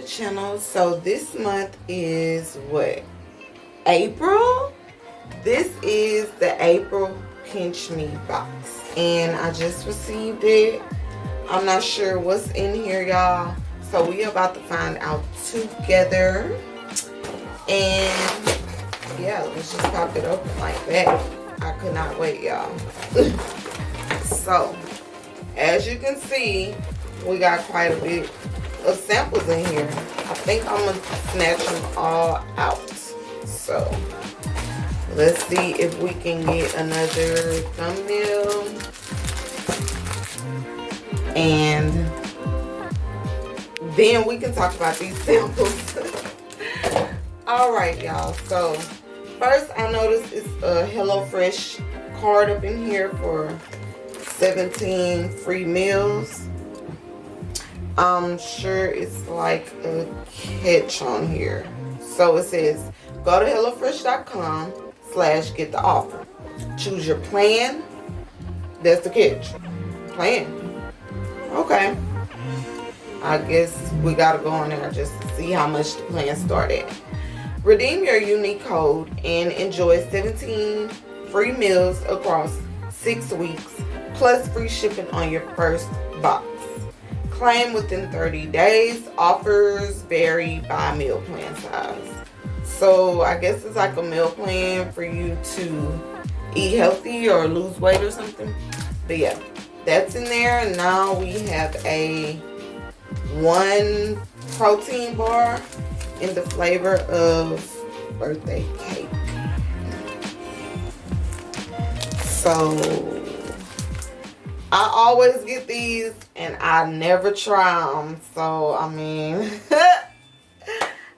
the channel. So this month is what? April? This is the April Pinch Me box. And I just received it. I'm not sure what's in here, y'all. So we about to find out together. And yeah, let's just pop it open like that. I could not wait, y'all. So, as you can see, we got quite a bit of samples in here. I think I'm going to snatch them all out. So, let's see if we can get another thumbnail. And then we can talk about these samples. Alright, y'all. So, first I noticed it's a HelloFresh card up in here for 17 free meals. I'm sure it's like a catch on here. So it says, go to HelloFresh.com/get the offer. Choose your plan. That's the catch. Plan. Okay. I guess we gotta go on there just to see how much the plan started. Redeem your unique code and enjoy 17 free meals across 6 weeks, plus free shipping on your first box. Claim within 30 days. Offers vary by meal plan size. So I guess it's like a meal plan for you to eat healthy or lose weight or something. But yeah, that's in there. And now we have a 1 protein bar in the flavor of birthday cake. So I always get these and I never try them. So I mean,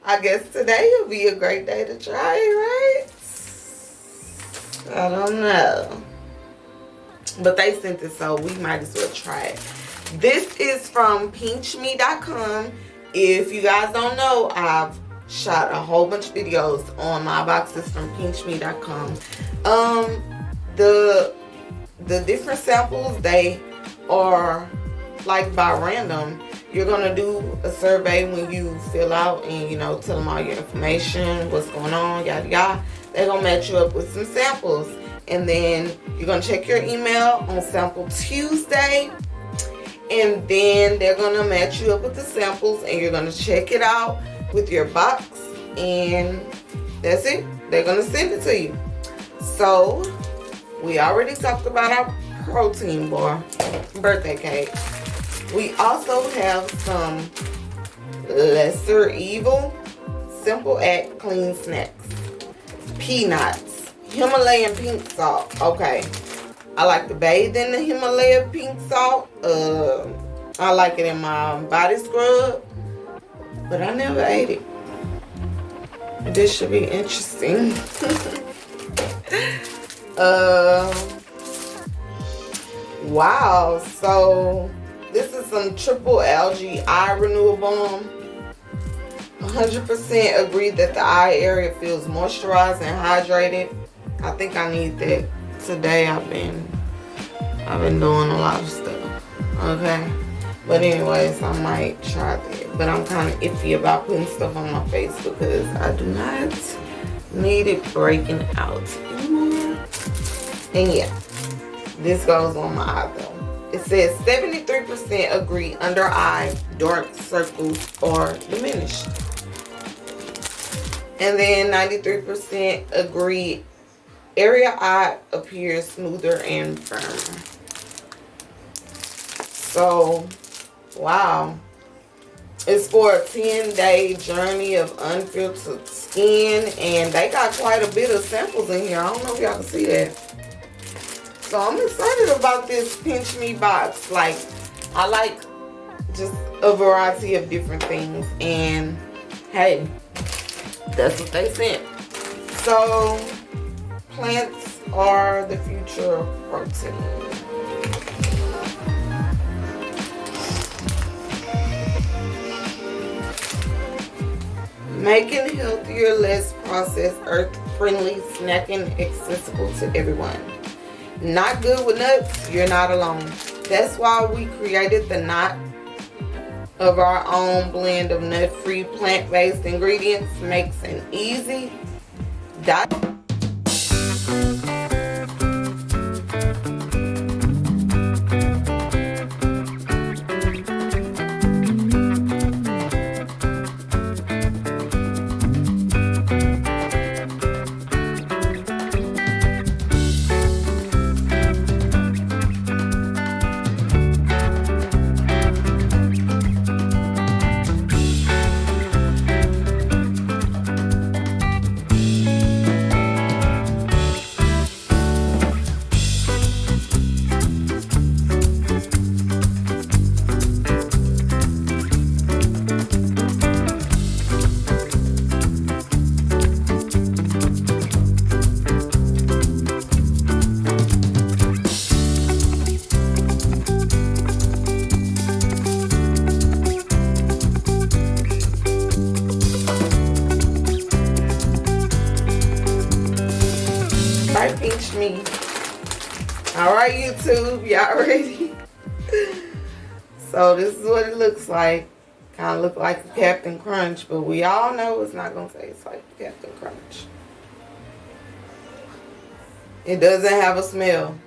I guess today will be a great day to try it, right? I don't know. But they sent it, so we might as well try it. This is from pinchme.com. If you guys don't know, I've shot a whole bunch of videos on my boxes from pinchme.com. The different samples, they are like by random. You're gonna do a survey when you fill out and, you know, tell them all your information, what's going on, yada yada. They're gonna match you up with some samples, and then you're gonna check your email on Sample Tuesday. And then they're gonna match you up with the samples, and you're gonna check it out with your box, and that's it. They're gonna send it to you. So we already talked about our protein bar, birthday cake. We also have some Lesser Evil Simple Act Clean Snacks, peanuts, Himalayan pink salt. Okay, I like to bathe in the Himalayan pink salt. I like it in my body scrub, but I never ate it. This should be interesting. Wow. So this is some triple algae eye renewal balm. 100% agree that the eye area feels moisturized and hydrated. I think I need that today. I've been doing a lot of stuff. Okay. But anyways, I might try that. But I'm kind of iffy about putting stuff on my face because I do not need it breaking out anymore. And yeah, this goes on my eye though. It says 73% agree under eye dark circles are diminished. And then 93% agree area eye appears smoother and firmer. So, wow. It's for a 10-day journey of unfiltered skin. And they got quite a bit of samples in here. I don't know if y'all can see that. So I'm excited about this Pinch Me box. Like, I like just a variety of different things. And, hey, that's what they sent. So, plants are the future of protein. Making healthier, less processed, earth-friendly snacking accessible to everyone. Not good with nuts? You're not alone. That's why we created the Not of our own blend of nut-free plant-based ingredients makes an easy diet. Pinch me. Alright, YouTube, y'all ready? So this is what it looks like. Kind of look like a Captain Crunch, but we all know it's not going to taste like Captain Crunch. It doesn't have a smell.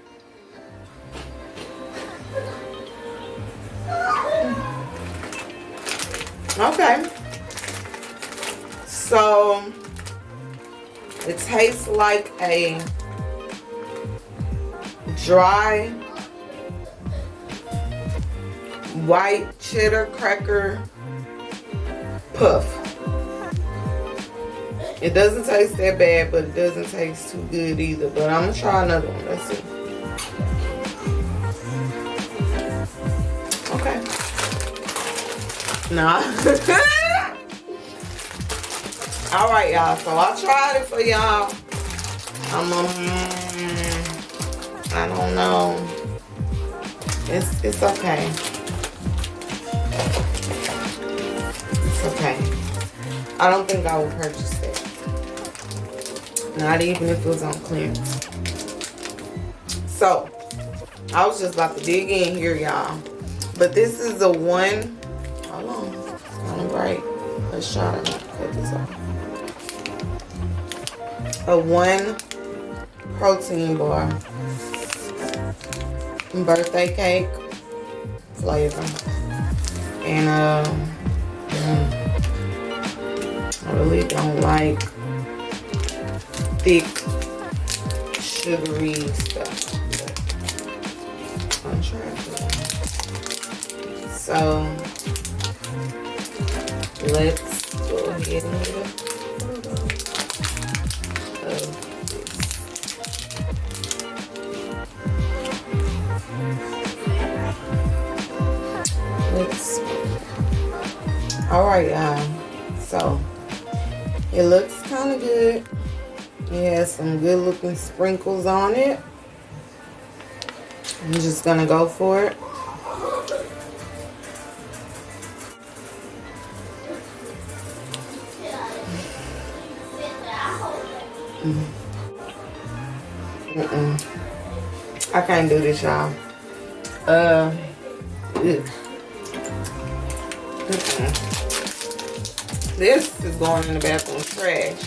Okay. So it tastes like a dry white cheddar cracker puff. It doesn't taste that bad, but it doesn't taste too good either. But I'm gonna try another one. Let's see. Okay. Nah. Alright, y'all. So I tried it for y'all. I don't know. It's okay. It's okay. I don't think I will purchase it. Not even if it was on clearance. So, I was just about to dig in here, y'all. But this is a one. Hold on. It's kind of bright. Let's try to cut this off. A one protein bar. Birthday cake flavor. And I really don't like thick sugary stuff, but I'm trying to. So let's go ahead and get a photo of this. Alright, so it looks kind of good. It has some good looking sprinkles on it. I'm just gonna go for it. I can't do this, y'all. This is going in the bathroom trash.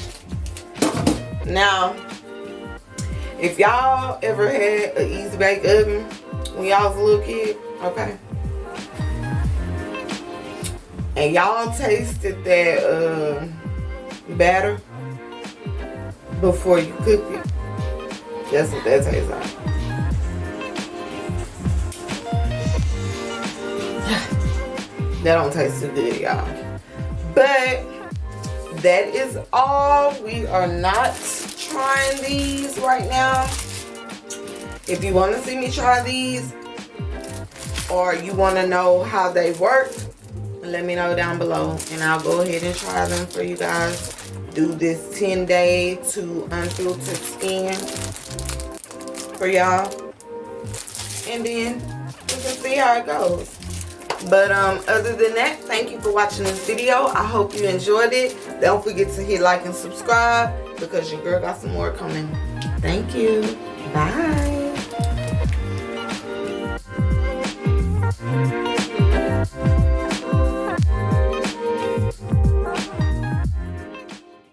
Now, if y'all ever had an easy bake oven when y'all was a little kid, okay, and y'all tasted that batter before you cook it, that's what that tastes like. That don't taste too good, y'all. But that is all. We are not trying these right now. If you want to see me try these, or you want to know how they work, let me know down below, and I'll go ahead and try them for you guys. Do this 10-day to unfiltered skin for y'all, and then we can see how it goes. But other than that, thank you for watching this video. I hope you enjoyed it. Don't forget to hit like and subscribe, because your girl got some more coming. Thank you. Bye.